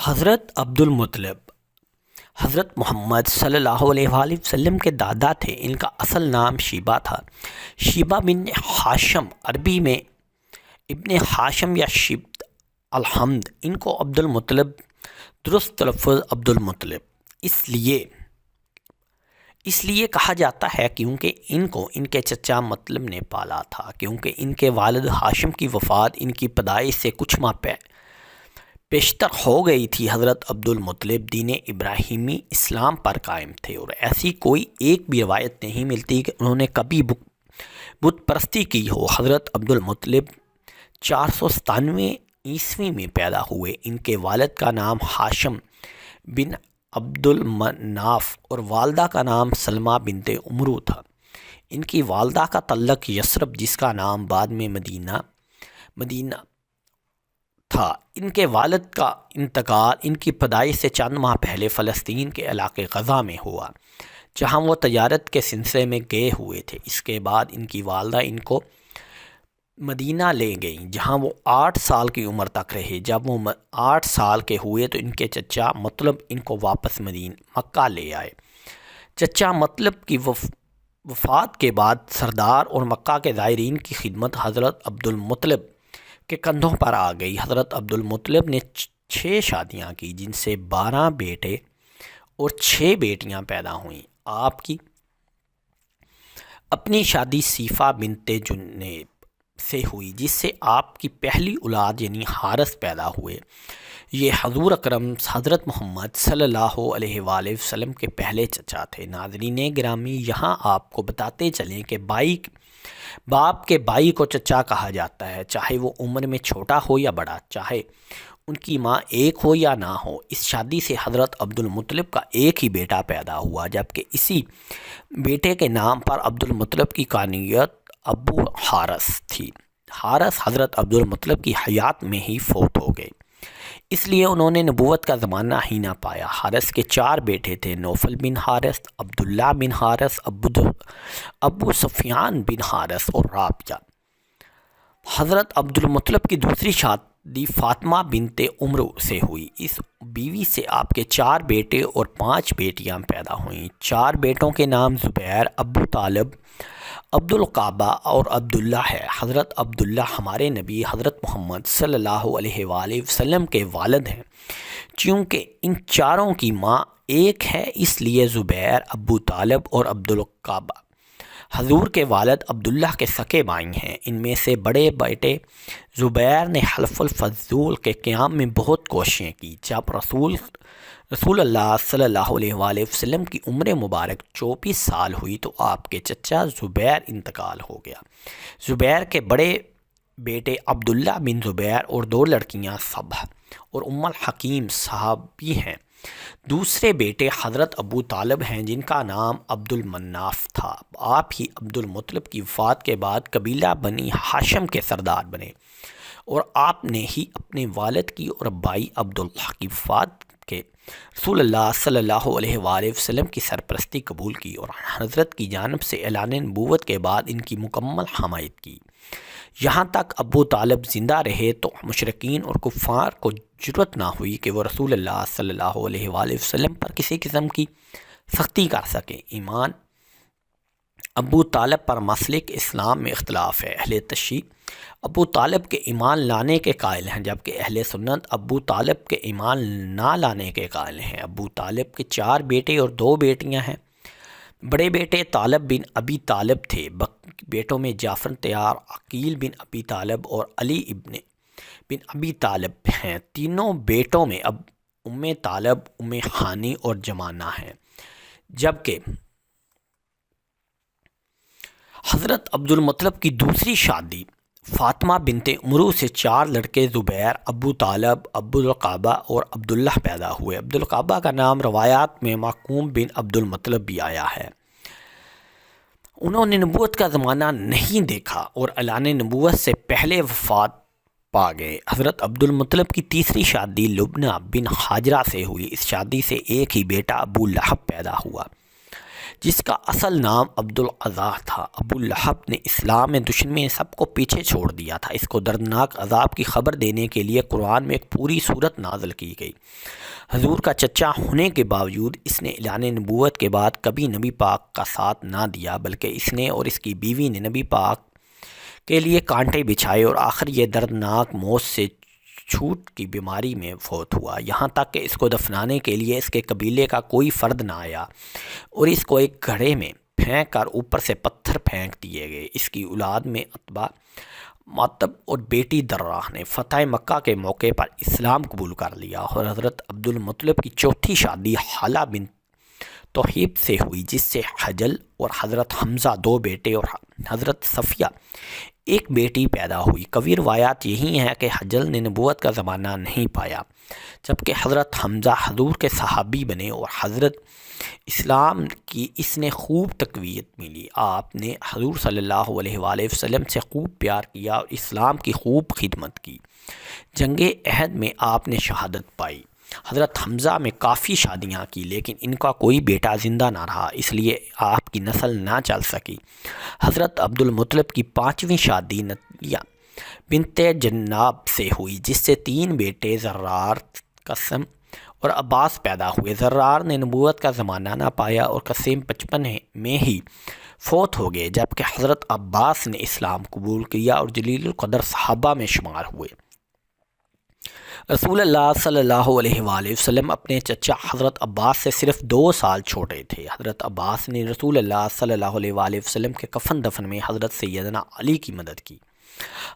حضرت عبد المطلب حضرت محمد صلی اللہ علیہ وآلہ وسلم کے دادا تھے۔ ان کا اصل نام شیبہ تھا۔ شیبہ بن ہاشم، عربی میں ابن ہاشم یا شبت الحمد، ان کو عبد المطلب، درست تلفظ عبد المطلب اس لیے کہا جاتا ہے کیونکہ ان کو ان کے چچا مطلب نے پالا تھا، کیونکہ ان کے والد ہاشم کی وفات ان کی پیدائش سے کچھ ماہ پیشتر ہو گئی تھی۔ حضرت عبد المطلب دین ابراہیمی اسلام پر قائم تھے، اور ایسی کوئی ایک بھی روایت نہیں ملتی کہ انہوں نے کبھی بت پرستی کی ہو۔ حضرت عبد المطلب 497 عیسوی میں پیدا ہوئے۔ ان کے والد کا نام ہاشم بن عبد المناف اور والدہ کا نام سلمہ بنت عمرو تھا۔ ان کی والدہ کا تعلق یثرب، جس کا نام بعد میں مدینہ تھا۔ ان کے والد کا انتقال ان کی پیدائش سے چند ماہ پہلے فلسطین کے علاقے غزہ میں ہوا، جہاں وہ تجارت کے سلسلے میں گئے ہوئے تھے۔ اس کے بعد ان کی والدہ ان کو مدینہ لے گئیں، جہاں وہ 8 سال کی عمر تک رہے۔ جب وہ 8 سال کے ہوئے تو ان کے چچا مطلب ان کو واپس مکہ لے آئے۔ چچا مطلب کی وفات کے بعد سردار اور مکہ کے زائرین کی خدمت حضرت عبد المطلب کے کندھوں پر آ گئی۔ حضرت عبد المطلب نے 6 شادیاں کی، جن سے 12 بیٹے اور 6 بیٹیاں پیدا ہوئیں۔ آپ کی اپنی شادی صیفہ بنت جنیب سے ہوئی، جس سے آپ کی پہلی اولاد یعنی حارث پیدا ہوئے۔ یہ حضور اکرم حضرت محمد صلی اللہ علیہ وآلہ وسلم کے پہلے چچا تھے۔ ناظرین گرامی، یہاں آپ کو بتاتے چلیں کہ باپ کے بھائی کو چچا کہا جاتا ہے، چاہے وہ عمر میں چھوٹا ہو یا بڑا، چاہے ان کی ماں ایک ہو یا نہ ہو۔ اس شادی سے حضرت عبد المطلب کا ایک ہی بیٹا پیدا ہوا، جبکہ اسی بیٹے کے نام پر عبد المطلب کی کنیت ابو حارث تھی۔ حارث حضرت عبد المطلب کی حیات میں ہی فوت ہو گئے، اس لیے انہوں نے نبوت کا زمانہ ہی نہ پایا۔ حارث کے 4 بیٹے تھے: نوفل بن حارث، عبداللہ بن حارث، ابو سفیان بن حارث اور رابعہ۔ حضرت عبد المطلب کی دوسری شادی فاطمہ بنت عمرو سے ہوئی۔ اس بیوی سے آپ کے 4 بیٹے اور 5 بیٹیاں پیدا ہوئیں۔ 4 بیٹوں کے نام زبیر، ابو طالب، عبد القعبہ اور عبداللہ ہے۔ حضرت عبداللہ ہمارے نبی حضرت محمد صلی اللہ علیہ وآلہ وسلم کے والد ہیں۔ چونکہ ان چاروں کی ماں ایک ہے، اس لیے زبیر، ابو طالب اور عبد القعبہ حضور کے والد عبداللہ کے سگے بھائی ہیں۔ ان میں سے بڑے بیٹے زبیر نے حلف الفضول کے قیام میں بہت کوششیں کی۔ جب رسول اللہ صلی اللہ علیہ وآلہ وسلم کی عمر مبارک 24 سال ہوئی تو آپ کے چچا زبیر انتقال ہو گیا۔ زبیر کے بڑے بیٹے عبداللہ بن زبیر اور 2 لڑکیاں صبح اور ام الحکیم صحابی ہیں۔ دوسرے بیٹے حضرت ابو طالب ہیں، جن کا نام عبد المناف تھا۔ آپ ہی عبد المطلب کی وفات کے بعد قبیلہ بنی ہاشم کے سردار بنے، اور آپ نے ہی اپنے والد کی اور بھائی عبداللہ کی وفات کے رسول اللہ صلی اللہ علیہ وآلہ وسلم کی سرپرستی قبول کی، اور حضرت کی جانب سے اعلان نبوت کے بعد ان کی مکمل حمایت کی۔ یہاں تک ابو طالب زندہ رہے تو مشرکین اور کفار کو جرأت نہ ہوئی کہ وہ رسول اللہ صلی اللہ علیہ وآلہ وسلم پر کسی قسم کی سختی کر سکیں۔ ایمان ابو طالب پر مسلک اسلام میں اختلاف ہے۔ اہل تشیع ابو طالب کے ایمان لانے کے قائل ہیں، جبکہ اہل سنت ابو طالب کے ایمان نہ لانے کے قائل ہیں۔ ابو طالب کے 4 بیٹے اور 2 بیٹیاں ہیں۔ بڑے بیٹے طالب بن ابی طالب تھے۔ بیٹوں میں جعفر تیار، عقیل بن ابی طالب اور علی بن ابی طالب ہیں۔ تینوں بیٹوں میں ام طالب، ام ہانی اور جمانہ ہیں، جبکہ حضرت عبد المطلب کی دوسری شادی فاطمہ بنت عمرو سے 4 لڑکے زبیر، ابو طالب، عبد القعبہ اور عبداللہ پیدا ہوئے۔ عبد القعبہ کا نام روایات میں معقوم بن عبد المطلب بھی آیا ہے۔ انہوں نے نبوت کا زمانہ نہیں دیکھا اور اعلان نبوت سے پہلے وفات پا گئے۔ حضرت عبد المطلب کی تیسری شادی لبنہ بن حاجرہ سے ہوئی۔ اس شادی سے ایک ہی بیٹا ابو لہب پیدا ہوا۔ جس کا اصل نام عبدالعزا تھا۔ ابو لہب نے اسلام میں دشمنی سب کو پیچھے چھوڑ دیا تھا۔ اس کو دردناک عذاب کی خبر دینے کے لیے قرآن میں ایک پوری سورت نازل کی گئی۔ حضور کا چچا ہونے کے باوجود اس نے اعلان نبوت کے بعد کبھی نبی پاک کا ساتھ نہ دیا، بلکہ اس نے اور اس کی بیوی نے نبی پاک کے لیے کانٹے بچھائے اور آخر یہ دردناک موت سے چھوٹ کی بیماری میں فوت ہوا، یہاں تک کہ اس کو دفنانے کے لیے اس کے قبیلے کا کوئی فرد نہ آیا اور اس کو ایک گڑھے میں پھینک کر اوپر سے پتھر پھینک دیے گئے۔ اس کی اولاد میں عتبہ، معتب اور بیٹی درہ نے فتح مکہ کے موقع پر اسلام قبول کر لیا، اور حضرت عبد المطلب کی چوتھی شادی حالہ بن توحیب سے ہوئی، جس سے حجل اور حضرت حمزہ دو بیٹے اور حضرت صفیہ ایک بیٹی پیدا ہوئی۔ کبھی روایات یہی ہیں کہ حجل نے نبوت کا زمانہ نہیں پایا، جبکہ حضرت حمزہ حضور کے صحابی بنے اور حضرت اسلام کی اس نے خوب تقویت ملی۔ آپ نے حضور صلی اللہ علیہ وآلہ وسلم سے خوب پیار کیا اور اسلام کی خوب خدمت کی۔ جنگ احد میں آپ نے شہادت پائی۔ حضرت حمزہ میں کافی شادیاں کی، لیکن ان کا کوئی بیٹا زندہ نہ رہا، اس لیے آپ کی نسل نہ چل سکی۔ حضرت عبد المطلب کی پانچویں شادی نتیہ بنت جناب سے ہوئی، جس سے تین بیٹے زرار، قاسم اور عباس پیدا ہوئے۔ زرار نے نبوت کا زمانہ نہ پایا اور قاسم 55 میں ہی فوت ہو گئے، جبکہ حضرت عباس نے اسلام قبول کیا اور جلیل القدر صحابہ میں شمار ہوئے۔ رسول اللہ صلی اللہ علیہ وآلہ وسلم اپنے چچا حضرت عباس سے صرف 2 سال چھوٹے تھے۔ حضرت عباس نے رسول اللہ صلی اللہ علیہ وآلہ وسلم کے کفن دفن میں حضرت سیدنا علی کی مدد کی۔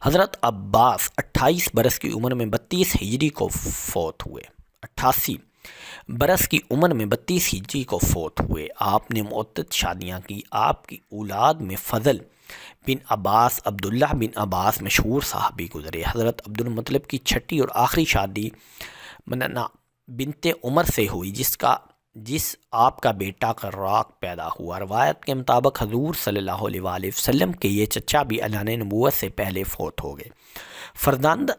حضرت عباس 28 برس کی عمر میں 32 ہجری کو فوت ہوئے۔ 88 برس کی عمر میں 32 ہجری کو فوت ہوئے۔ آپ نے متعدد شادیاں کی۔ آپ کی اولاد میں فضل بن عباس، عبداللہ بن عباس مشہور صحابی گزرے۔ حضرت عبد المطلب کی چھٹی اور آخری شادی مننا بنت عمر سے ہوئی، جس آپ کا بیٹا قراق پیدا ہوا۔ روایت کے مطابق حضور صلی اللہ علیہ وآلہ وسلم کے یہ چچا بھی اعلان نبوت سے پہلے فوت ہو گئے۔ فرزند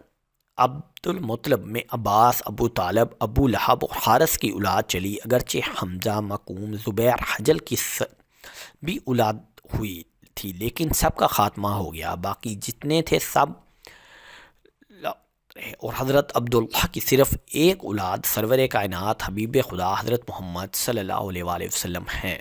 عبد المطلب میں عباس، ابو طالب، ابو لہب اور حارث کی اولاد چلی، اگرچہ حمزہ، مکوم، زبیر، حجل کی بھی اولاد ہوئی تھی، لیکن سب کا خاتمہ ہو گیا۔ باقی جتنے تھے سب اور حضرت عبداللہ کی صرف ایک اولاد سرور کائنات حبیب خدا حضرت محمد صلی اللہ علیہ وآلہ وسلم ہیں۔